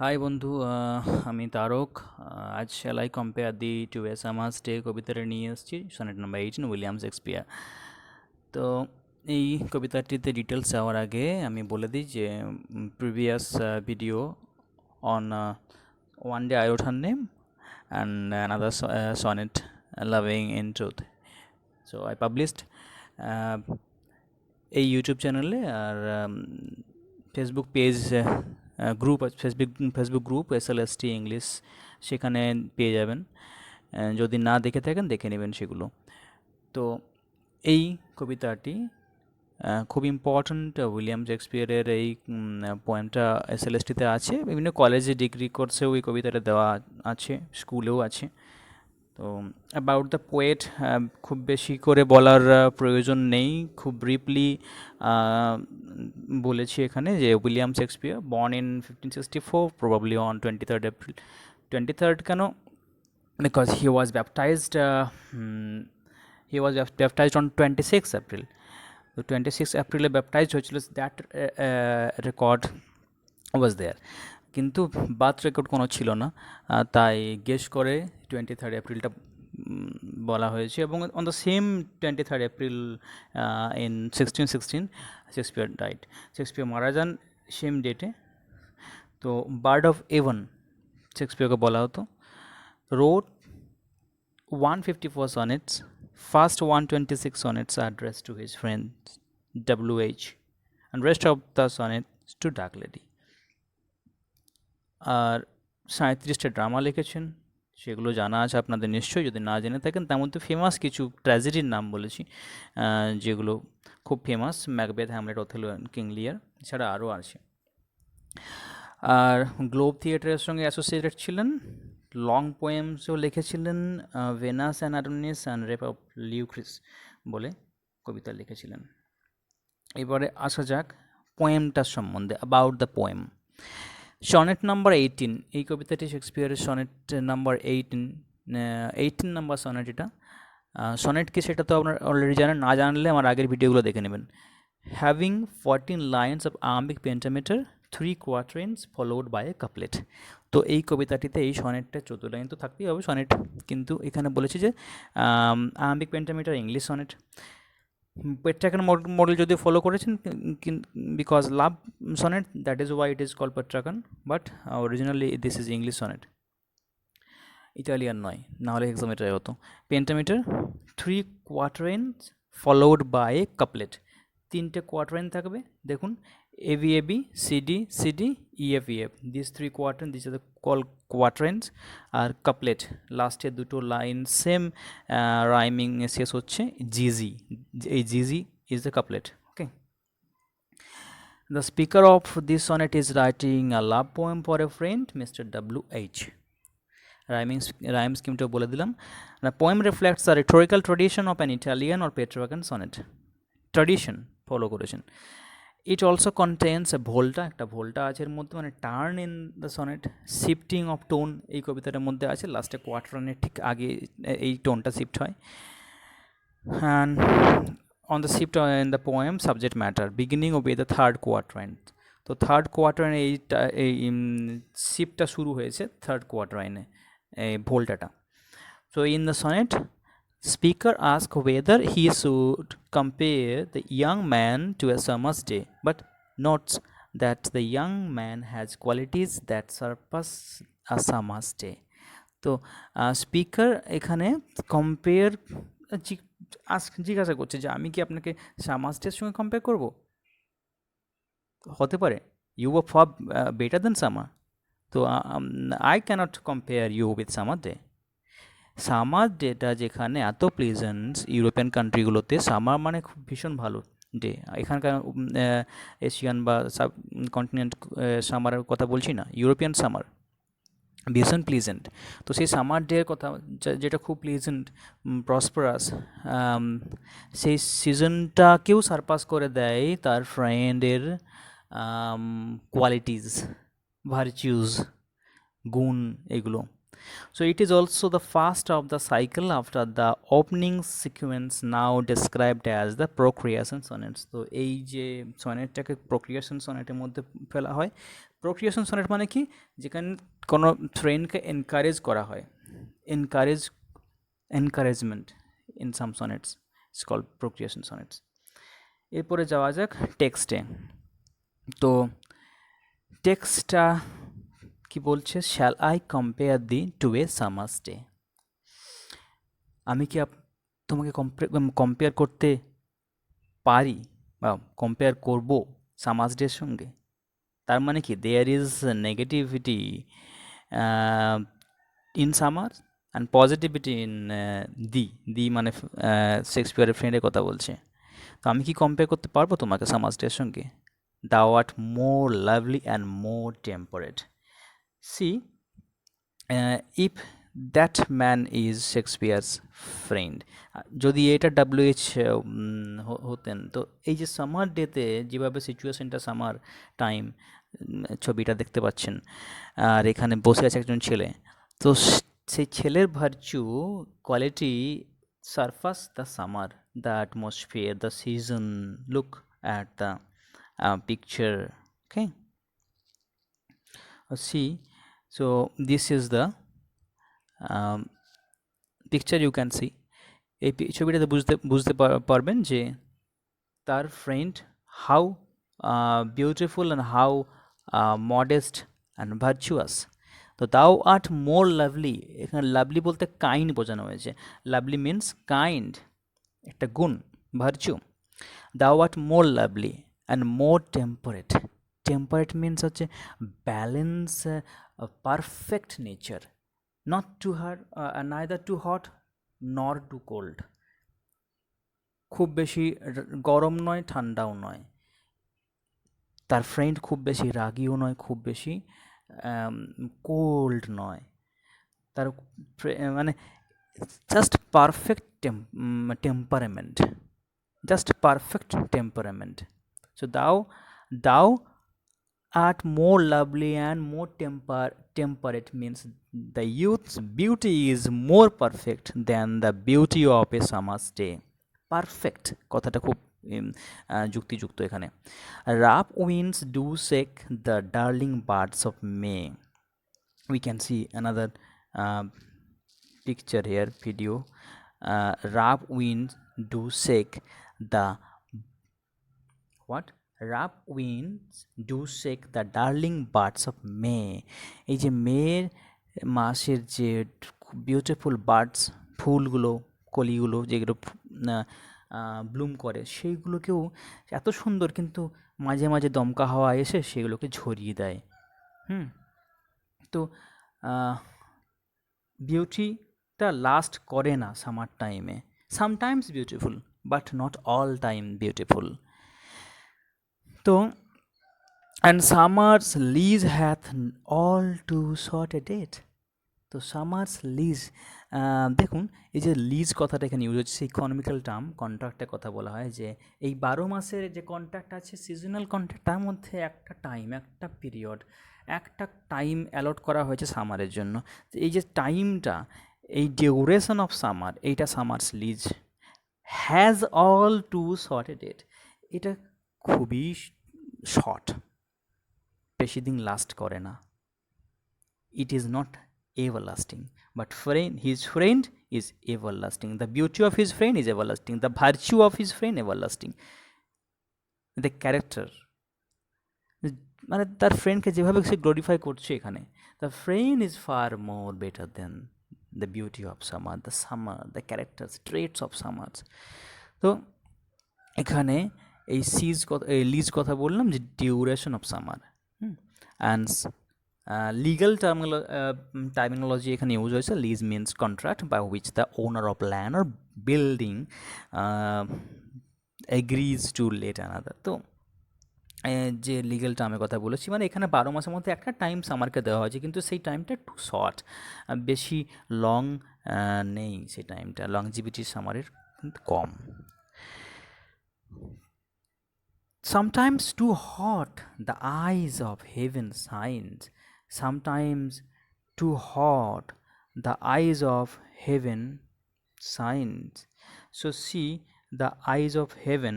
High বন্ধু, আমি তারক। আজ shall I compare thee to a summer's day কবিতাটা নিয়ে এসেছি, সনেট নাম্বার 18, উইলিয়াম শেক্সপিয়ার। তো এই কবিতাটিতে ডিটেলস যাওয়ার আগে আমি বলে দিই যে previous video on one day I wrote her name and another sonnet loving in truth, so I published এই ইউটিউব চ্যানেলে। আর Facebook page group, Facebook group SLST English, সেখানে পেয়ে যাবেন। যদি না দেখে থাকেন দেখে নেবেন সেগুলো। তো এই কবিতাটি খুব ইম্পর্ট্যান্ট। উইলিয়াম শেক্সপিয়ারের এই পোয়েমটা SLSTতে আছে, বিভিন্ন কলেজে ডিগ্রি কোর্সেও এই কবিতাটা দেওয়া আছে, স্কুলেও আছে। তো অ্যাবাউট দ্য পোয়েট খুব বেশি করে বলার প্রয়োজন নেই, খুব ব্রিফলি বলেছি এখানে যে William Shakespeare born in 1564, probably on 23rd April. 23rd কেন? Because he was baptised on 26 April. তো 26 এপ্রিলে ব্যাপটাইজড হয়েছিল, দ্যাট রেকর্ড ওয়াজ দেয়ার, কিন্তু বার্থ রেকর্ড কোনো ছিল না, তাই গেস করে 23rd এপ্রিলটা বলা হয়েছে। এবং on the same 23rd April in 1616 Shakespeare died, Shakespeare মারা যান সেম ডেটে। তো বার্ড অফ এভন শেক্সপিয়ারকে বলা হতো। Road 154 sonnets, first 126 sonnets are addressed to his friend W.H. and rest of the sonnets to Dark Lady. আর 37টা drama লিখেছেন, সেগুলো জানা আছে আপনাদের নিশ্চয়ই। যদি না জেনে থাকেন, তার মধ্যে ফেমাস কিছু ট্র্যাজেডির নাম বলেছি, যেগুলো খুব famous: Macbeth, Hamlet, Othello, king লিয়ার, এছাড়া আরও আছে। আর গ্লোব থিয়েটারের সঙ্গে অ্যাসোসিয়েটেড ছিলেন। লং পোয়েমসও লিখেছিলেন, Venus and Adonis and rape of Lucrece বলে কবিতা লিখেছিলেন। এবারে আসা যাক পোয়েমটার সম্বন্ধে, about the poem. Sonnet number 18, এই কবিতাটি শেক্সপিয়ারের সনেট নাম্বার 18 নাম্বার সনেট। এটা সনেট কি সেটা তো আপনার অলরেডি জানেন, না জানলে আমার আগের ভিডিওগুলো দেখে নেবেন। Having 14 lines of iambic pentameter, 3 quatrains followed by a couplet. তো এই কবিতাটিতে এই সনেটটা 14 লাইন তো থাকতেই হবে সনেট, কিন্তু এখানে বলেছি যে iambic pentameter English sonnet. Petrarchan model যদি ফলো করেছেন, because love sonnet, that is why it is call Petrarchan, but originally this is English sonnet, Italian নয়, নাহলে হেক্সামিটার হতো। Pentameter, 3 quatrains followed by a couplet, 3টে quatrain থাকবে। দেখুন, AVAB, CD EFEF, this 3 quatrain, this are the call quatrains. আর couplet, লাস্টে দুটো line same rhyming শেষ হচ্ছে GG, এই GG is the couplet. Okay, the speaker of this sonnet is writing a love poem for a friend, mister WH। Rhyme স্কিমটা বলে দিলাম। The poem reflects the rhetorical tradition of an Italian or Petrarchan sonnet. Tradition follow করেছেন। It also contains এ ভোল্টা, একটা ভোল্টা আছে এর মধ্যে, মানে turn in the sonnet. Shifting of tone এই কবিতাটার মধ্যে আছে, লাস্টে কোয়ার্টারের ঠিক আগে এই টোনটা শিফট হয়। And on the shift in the poem subject matter, beginning ও উইথ দ্য থার্ড কোয়ার্টারাইন। তো থার্ড কোয়ার্টারাইনে এই শিফটটা শুরু হয়েছে থার্ড কোয়ার্টারাইনে, এই ভোল্টাটা। So in the sonnet, speaker asks whether he should compare the young man to a summer's day, but notes that the young man has qualities that surpass a summer's day. তো speaker এখানে compare জিজ্ঞাসা করছে যে আমি কি আপনাকে Summers ডের সঙ্গে কম্পেয়ার করব? হতে পারে, you are far better than summer, তো I can't compare you with summer day. Summer ডেটা যেখানে এত প্লেজেন্ট, ইউরোপিয়ান কান্ট্রিগুলোতে সামার মানে খুব ভীষণ ভালো ডে। এখানকার এশিয়ান বা সাব কন্টিনেন্ট সামারের কথা বলছি না, ইউরোপিয়ান সামার ভীষণ প্লিজেন্ট। তো সেই সামার ডের কথা যেটা খুব প্লিজেন্ট, প্রসপারাস, সেই সিজনটাকেও সারপাস করে দেয় তার ফ্রেন্ডের কোয়ালিটিস, ভার্চিউজ, গুণ, এগুলো। So it is also the first of the cycle after the opening sequence now described as the procreation sonnets. তো এই যে সনেটটাকে প্রক্রিয়েশন সনেটের মধ্যে ফেলা হয়। প্রক্রিয়েশন সনেট মানে কি, যেখানে কোনো ফ্রেন্ডকে এনকারেজ করা হয়, encourage encouragement in some sonnets it's called procreation sonnets. এরপরে যাওয়া যাক টেক্সটে। তো টেক্সটটা কি বলছে, shall I compare thee to a summer's day. আমি কি তোমাকে কম্পেয়ার করতে পারি বা কম্পেয়ার করব সামার্স ডের সঙ্গে? তার মানে কি, there is negativity in summer and positivity in the মানে শেক্সপিয়ারের ফ্রেন্ডের কথা বলছে। তো আমি কি কম্পেয়ার করতে পারবো তোমাকে সামার্স ডের সঙ্গে? Thou art more lovely and more temperate. See, if that man is Shakespeare's friend, যদি এটা WH হতেন, তো এই যে সামার ডেতে যেভাবে সিচুয়েশনটা সামার টাইম, ছবিটা দেখতে পাচ্ছেন, আর এখানে বসে আছে একজন ছেলে, তো সেই ছেলের virtue quality surpass the summer, the atmosphere, the season, look at the picture. Okay, see, so this is the picture you can see. এই ছবিটাতে বুঝতে পারবেন যে তার friend how beautiful and how modest and virtuous. তো thou art more lovely, এখানে lovely বলতে kind বোঝানো হয়েছে। লাভলি মিন্স কাইন্ড, একটা গুণ, virtue. Thou art more lovely and more temperate. Temperate means হচ্ছে balance, perfect nature, not too neither too hot nor too cold. খুব বেশি গরম নয়, ঠান্ডাও নয়। তার ফ্রেন্ড খুব বেশি রাগিও নয়, খুব বেশি কোল্ড নয়। তার মানে just perfect temperament, just perfect temperament. So দাও art more lovely and more temperate means the youth's beauty is more perfect than the beauty of a summer's day. Perfect কথাটা খুব যুক্তিযুক্ত এখানে। Rough winds do shake the darling buds of May. We can see another picture here, video. Rough winds do shake the what? Rough winds do shake the darling buds of May. এই যে মের মাসের যে beautiful birds, ফুলগুলো, কলিগুলো যেগুলো Bloom করে, সেইগুলোকেও এত সুন্দর, কিন্তু মাঝে মাঝে দমকা হাওয়া এসে সেগুলোকে ঝরিয়ে দেয়। তো বিউটিটা লাস্ট করে না সামার টাইমে। Sometimes beautiful but not all time beautiful. তো and summer's lease hath all too short a date. তো সামার্স লিজ, দেখুন এই যে লিজ কথাটা এখানে ইউজ হচ্ছে, ইকোনমিক্যাল টার্ম, কন্ট্রাক্টের কথা বলা হয়, যে এই 12 মাসের যে কন্ট্রাক্ট আছে, সিজনাল কন্ট্রাক্ট, তার মধ্যে একটা টাইম, একটা পিরিয়ড, একটা টাইম অ্যালট করা হয়েছে সামারের জন্য। এই যে টাইমটা, এই ডিউরেশন অফ সামার, এইটা summer's lease. Has all too short a date, এটা খুবই শর্ট, বেশি দিন লাস্ট করে না। It is not everlasting, but his friend is everlasting. The beauty of his friend is everlasting. The virtue of his friend everlasting. The character, মানে তার ফ্রেন্ডকে যেভাবে সে গ্লোরিফাই করছে এখানে, the friend is far more better than the beauty of summer, the characters, traits of summers. তো এখানে এই lease কথা বললাম, যে duration of summer. And legal terminology এখানে ইউজ হয়েছে। Lease means contract by which the owner of land or building agrees to let another. তো যে লিগাল টার্মের কথা বলেছি, মানে এখানে 12 মাসের মধ্যে একটা টাইম সামারকে দেওয়া হয়েছে, কিন্তু সেই টাইমটা একটু শর্ট, বেশি লং নেই সেই টাইমটা, লংজিভিটি সামারের কিন্তু কম। Sometimes too hot, the eyes of heaven shines. Sometimes too hot, the eyes of heaven science. So C the eyes of haven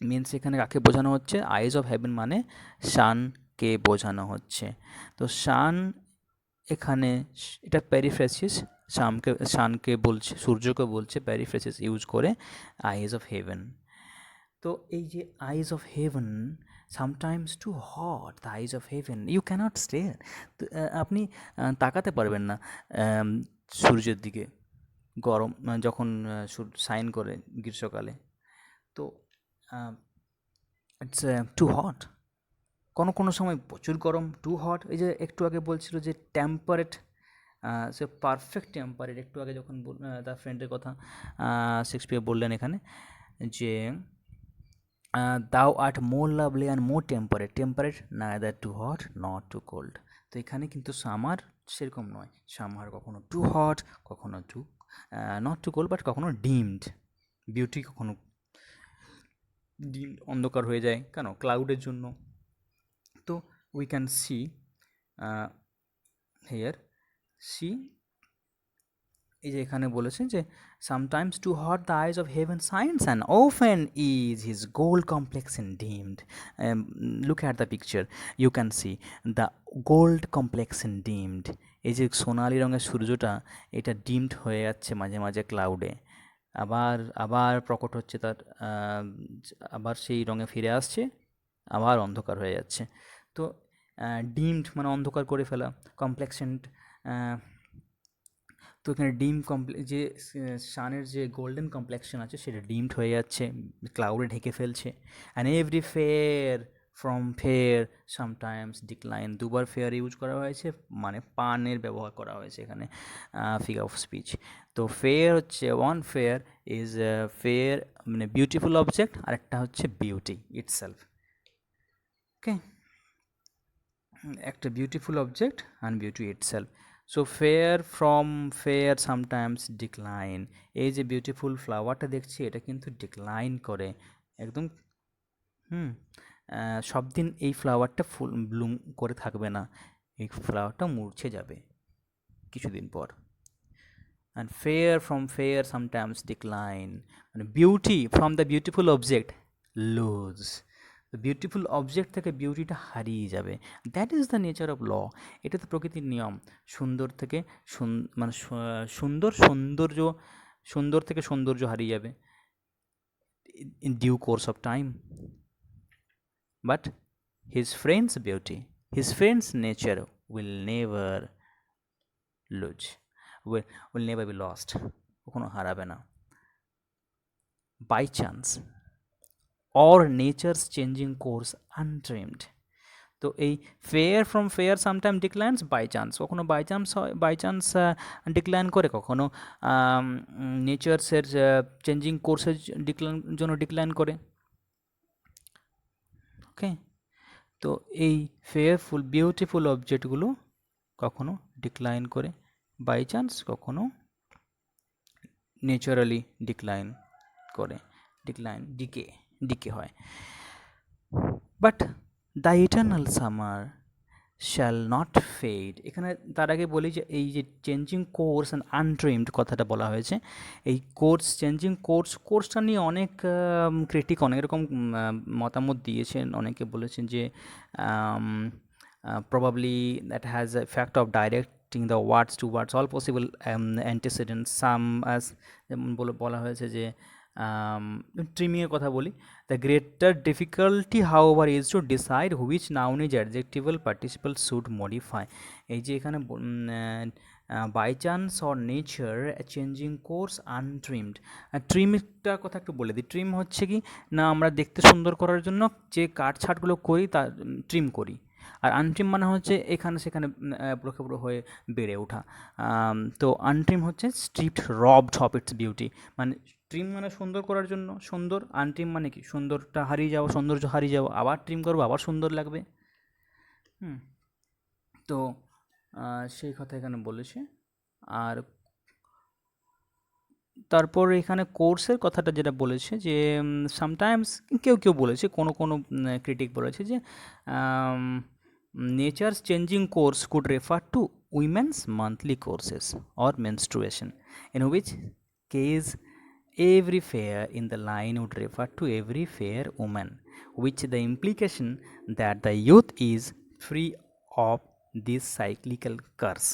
means এখানে কাকে বোঝানো হচ্ছে? আইজ অফ হেভেন মানে সানকে বোঝানো হচ্ছে। তো সান এখানে এটা প্যারিফ্রেসিস, সানকে বলছে, সূর্যকে বলছে প্যারিফ্রেসিস ইউজ করে আইজ অফ হেভেন। তো এই যে eyes of heaven, sometimes too hot, the eyes of heaven, you can't stay. আপনি তাকাতে পারবেন না সূর্যের দিকে গরম যখন সাইন করে গ্রীষ্মকালে। তো ইটস টু হট। কোনো সময় প্রচুর গরম, টু হট। এই যে একটু আগে বলছিল যে টেম্পারেট, সে পারফেক্ট টেম্পারেট। একটু আগে যখন তার ফ্রেন্ডের কথা শেক্সপিয়ার বললেন এখানে যে thou art more lovely and more temperate neither too hot not too cold. তো এখানে কিন্তু সামার সেরকম নয়, সামার কখনো টু হট, কখনো too not too cold, but কখনো ডিমড। বিউটি কখনো ডিমড, অন্ধকার হয়ে যায়, কেন? ক্লাউডের জন্য। তো we can see here, see এই যে এখানে বলেছে যে sometimes too hot the eyes of heaven shines and often is his gold complexion dimmed. Look at the picture, you can see the gold complexion dimmed. এই যে সোনালি রঙের সূর্যটা, এটা ডিমড হয়ে যাচ্ছে মাঝে মাঝে ক্লাউডে, আবার আবার প্রকট হচ্ছে তার, আবার সেই রঙে ফিরে আসছে, আবার অন্ধকার হয়ে যাচ্ছে। তো ডিমড মানে অন্ধকার করে ফেলা, কমপ্লেক্সন। তো এখানে যে সানের যে গোল্ডেন কমপ্লেকশন আছে সেটা ডিমড হয়ে যাচ্ছে, ক্লাউডে ঢেকে ফেলছে। And every fair from fair sometimes decline, দুবার ফেয়ার ইউজ করা হয়েছে, মানে পানের ব্যবহার করা হয়েছে এখানে ফিগার অফ স্পিচ। তো ফেয়ার হচ্ছে, ওয়ান ফেয়ার ইজ ফেয়ার মানে বিউটিফুল অবজেক্ট, আর একটা হচ্ছে বিউটি ইটসেলফ। ওকে, একটা beautiful object and beauty itself. So fair from fair sometimes decline, এই যে বিউটিফুল ফ্লাওয়ারটা দেখছি এটা কিন্তু ডিক্লাইন করে একদম। সব দিন এই ফ্লাওয়ারটা ফুল ব্লুম করে থাকবে না, এই ফ্লাওয়ারটা মূর্ছে যাবে কিছুদিন পর। And fair from fair sometimes decline, মানে beauty from the beautiful object lose, beautiful object থেকে বিউটিটা হারিয়ে যাবে। That is the nature of law. এটা তো প্রকৃতির নিয়ম। সুন্দর থেকে মানে সুন্দর থেকে সৌন্দর্য হারিয়ে যাবে in due course of time. But his friend's beauty, his friend's nature will never lose, will never be lost, কখনো হারাবে না। By chance or nature's changing course untrimmed। তো এই fair from fair sometime declines by chance, কখনো by chance হয়, by chance decline করে, কখনো নেচার্সের changing কোর্সের জন্য ডিক্লাইন করে। ওকে, তো এই ফেয়ারফুল বিউটিফুল অবজেক্টগুলো কখনো ডিক্লাইন করে বাই চান্স, কখনো ন্যাচারালি ডিক্লাইন করে, ডিকে হয়। But the eternal summer shall not fade. এখানে তার আগে বলি যে এই যে চেঞ্জিং কোর্স অ্যান্ড আনট্রিমড কথাটা বলা হয়েছে, এই চেঞ্জিং কোর্সটা নিয়ে অনেক ক্রিটিক অনেক রকম মতামত দিয়েছেন। অনেকে বলেছেন যে probably that has a fact of directing the words to words all possible antecedents some as, যেমন বলা হয়েছে যে ট্রিমিংয়ের কথা বলি, the greater difficulty however is to decide which noun is adjectival participle should modify. এই যে এখানে by chance or nature changing course untrimmed, ট্রিমটার কথা একটু বলে দিই। ট্রিম হচ্ছে কি না, আমরা দেখতে সুন্দর করার জন্য যে কাটছাটগুলো করি তা ট্রিম করি, আর আনট্রিম মানে হচ্ছে এখানে সেখানে ব্রোকে হয়ে বেড়ে ওঠা। তো আনট্রিম হচ্ছে striped robbed of its beauty, মানে ট্রিম মানে সুন্দর করার জন্য সুন্দর, আনট্রিম মানে কি সুন্দরটা হারিয়ে যাওয়া, সৌন্দর্য হারিয়ে যাওয়া, আবার ট্রিম করবো আবার সুন্দর লাগবে। তো সেই কথা এখানে বলেছে। আর তারপর এখানে কোর্সের কথাটা যেটা বলেছে যে সামটাইমস কেউ বলেছে, কোনো ক্রিটিক বলেছে যে nature's changing course could refer to women's monthly courses or menstruation, in which case every fair in the line would refer to every fair woman, which the implication that the youth is free of this cyclical curse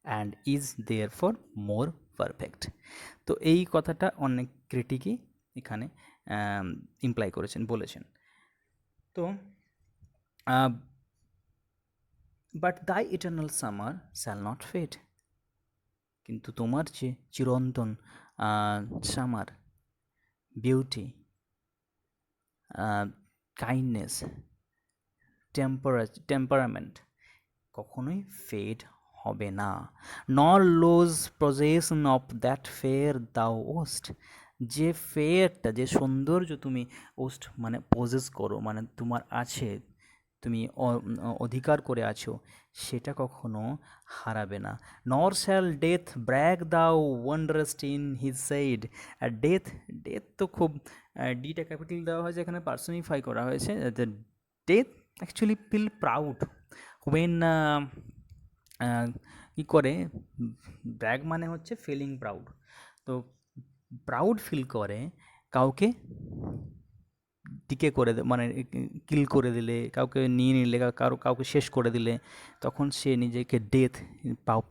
and is therefore more perfect. তো এই কথাটা অনেক ক্রিটিকই এখানে imply করেছেন, বলেছেন। তো but thy eternal summer shall not fade, কিন্তু তোমার যে চিরন্তন সামার, বিউটি, কাইন্ডনেস, টেম্পারামেন্ট কখনোই ফেড হবে না। Nor lose possession of that fair thou owest, যে ফেয়ারটা, যে সৌন্দর্য তুমি ওস্ট মানে পজেস করো, মানে তোমার আছে, তুমি অধিকার করে আছো, সেটা কখনো হারাবে না। Nor shall death brag thou wanderest in his side. আর ডেথ, ডেথ তো খুব ডিটা ক্যাপিটাল দেওয়া হয়েছে, এখানে পার্সনিফাই করা হয়েছে। Death actually feel proud when, কী করে, ব্র্যাগ মানে হচ্ছে ফিলিং প্রাউড, তো প্রাউড ফিল করে কাউকে টিকে করে মানে কিল করে দিলে, কাউকে নিয়ে নিলে, কাউকে শেষ করে দিলে, তখন সে নিজেকে ডেথ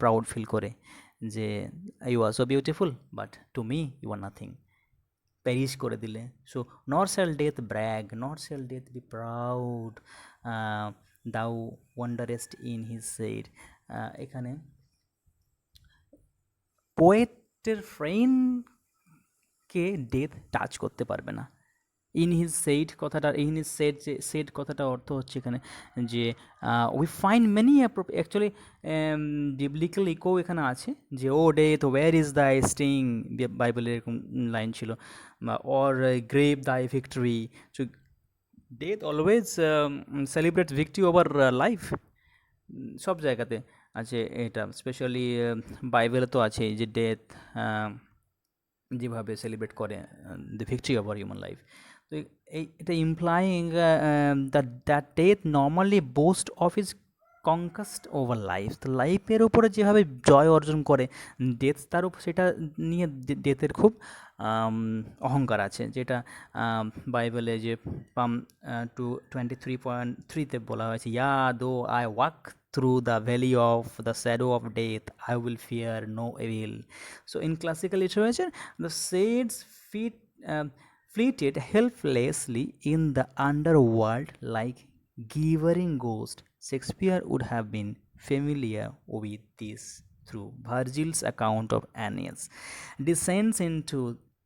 প্রাউড ফিল করে যে you are so beautiful but to me you are nothing, perish করে দিলে। So not shall death brag, not shall death be proud thou wanderest in his side. এখানে পোয়েটের ফ্রেন্ডকে ডেথ টাচ করতে পারবে না। ইন হিজ সেইড কথাটা, in his shade, যে সেড কথাটা অর্থ হচ্ছে এখানে যে we find many actually biblical echo এখানে আছে, যে O death where is the sting, বাইবেলের এরকম লাইন ছিল, অর গ্রেভ দাই victory. So death always celebrate victory over life, সব জায়গাতে আছে এটা, স্পেশালি বাইবেলে তো আছে যে ডেথ যেভাবে সেলিব্রেট করে the victory over human life. তো এটা implying that death normally boast of is conquest over life. তো লাইফের উপরে যেভাবে জয় অর্জন করে, ডেথ তার উপর সেটা নিয়ে ডেথের খুব অহংকার আছে, যেটা বাইবেলে যে পাম 23:3 বলা হয়েছে, yeah though I walk through the valley of the shadow of death, I will fear no evil. So in classical literature, the saints fleeted helplessly in the underworld like gibbering ghosts. Shakespeare would have been familiar with this through Virgil's account of Aeneas descends into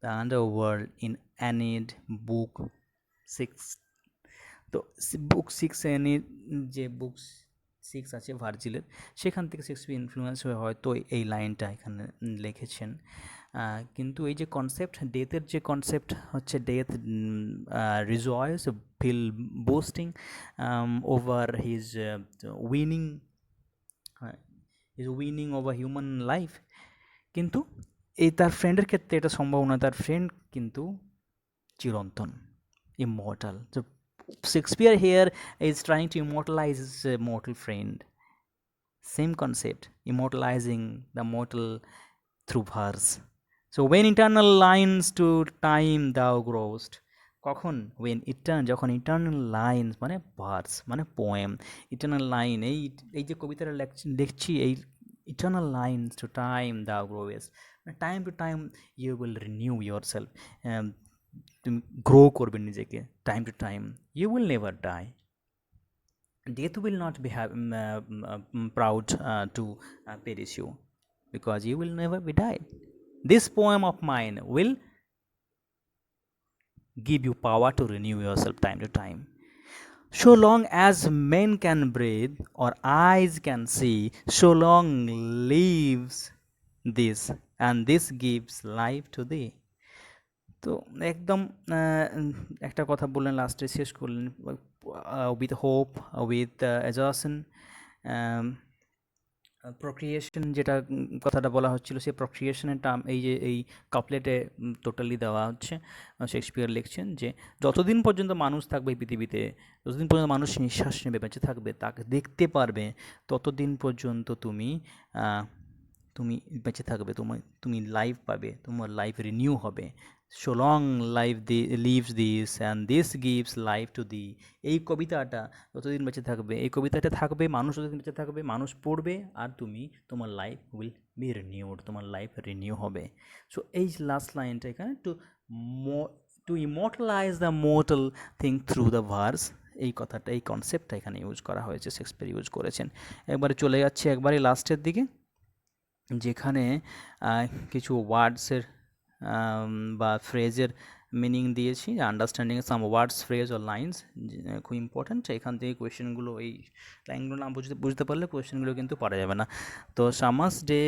the underworld in Aeneid book 6. তো বুক 6 এনে যে বুক 6 আছে ভার্জিলের, সেখান থেকে Shakespeare influence হয়ে হয়তো এই লাইনটা এখানে লিখেছেন। কিন্তু এই যে কনসেপ্ট, ডেথের যে কনসেপ্ট হচ্ছে, death rejoices feel boasting over his winning over human life, কিন্তু এই তার ফ্রেন্ডের ক্ষেত্রে এটা সম্ভব নয়। তার ফ্রেন্ড কিন্তু চিরন্তন, immortal. So Shakespeare here is trying to immortalize his mortal friend. Same concept, immortalizing the mortal through verse. So when eternal lines to time thou growest, কখন, when যখন ইটার্নাল লাইন্স মানে ভার্স মানে poem, eternal line, এই যে কবিতাটা লিখছি, এই eternal lines to time thou growest, time to time you will renew yourself, তুমি গ্রো করবে নিজেকে time to time, you will never die. Death will not be proud to perish you, because you will never be died. This poem of mine will give you power to renew yourself time to time. So long as men can breathe or eyes can see, so long lives this, and this gives life to thee. তো একদম একটা কথা বললেন, লাস্টে শেষ করলেন with hope, with assertion, প্রক্রিয়েশন যেটা কথাটা বলা হচ্ছিল, সেই প্রক্রিয়েশনের টার্ম এই যে এই কাপলেটে টোটালি দেওয়া হচ্ছে। শেক্সপিয়ার লিখছেন যে যতদিন পর্যন্ত মানুষ থাকবে এই পৃথিবীতে, যতদিন পর্যন্ত মানুষ নিঃশ্বাস নেবে, বেঁচে থাকবে, তাকে দেখতে পারবে, ততদিন পর্যন্ত তুমি আহ, তুমি বেঁচে থাকবে, তুমি লাইফ পাবে, তোমার লাইফ রিনিউ হবে। So long life lives this and this gives life to thee. এই কবিতাটা যতদিন বেঁচে থাকবে, এই কবিতাটা থাকবে, মানুষ যতদিন বেঁচে থাকবে, মানুষ পড়বে, আর তোমার লাইফ উইল বি রিনিউড, তোমার লাইফ রিনিউ হবে। সো এই লাস্ট লাইনটা এখানে to immortalize the mortal thing through the verse, এই কথাটা, এই কনসেপ্টটা এখানে ইউজ করা হয়েছে, শেক্সপিয়ার ইউজ করেছেন। একবারে চলে যাচ্ছে একবারে লাস্টের দিকে, যেখানে কিছু ওয়ার্ডসের বা ফ্রেজের মিনিং দিয়েছি, আন্ডারস্ট্যান্ডিং সাম ওয়ার্ডস, ফ্রেজ ও লাইন্স, খুব ইম্পর্ট্যান্ট। এখান থেকে কোয়েশ্চেনগুলো, এই লাইনগুলো না বুঝতে পারলে কোয়েশ্চেনগুলো কিন্তু পারা যাবে না। তো সামার্স ডে,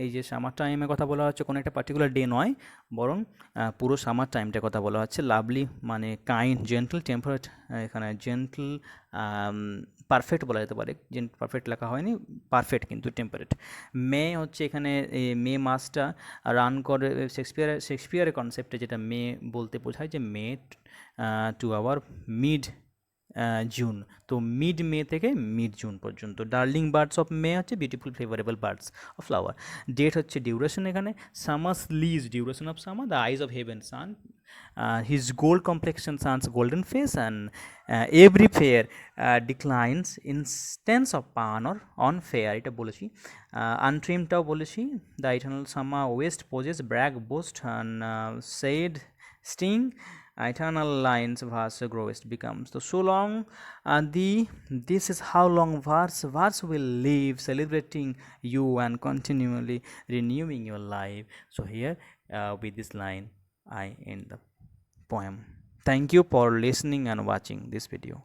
এই যে সামার টাইমের কথা বলা হচ্ছে, কোনো একটা পার্টিকুলার ডে নয়, বরং পুরো সামার টাইমটার কথা বলা হচ্ছে। লাভলি মানে কাইন্ড, জেন্টল, টেম্পারেট, এখানে জেন্টল, পারফেক্ট বলা যেতে পারে, পারফেক্ট লেখা হয়নি, পারফেক্ট কিন্তু টেম্পারেট। মে হচ্ছে এখানে মে মাসটা রান করে, শেক্সপিয়ারের কনসেপ্টে যেটা মে বলতে বোঝায় যে May to our mid June, তো মিড মে থেকে মিড জুন পর্যন্ত। ডার্লিং বার্ডস অফ মে হচ্ছে beautiful favourable birds of flower. Date হচ্ছে ডিউরেশন, এখানে summer's lease, duration of summer, the eyes of heaven, sun, his gold complexion, sun's golden face, and every fair declines instance of pan or on fair, এটা বলেছি। আনট্রিমটাও বলেছি। The eternal summer west possess brag boast and said sting, eternal lines verse growest becomes. So long, this is how long verse will live, celebrating you and continually renewing your life. So here, with this line I end the poem. Thank you for listening and watching this video.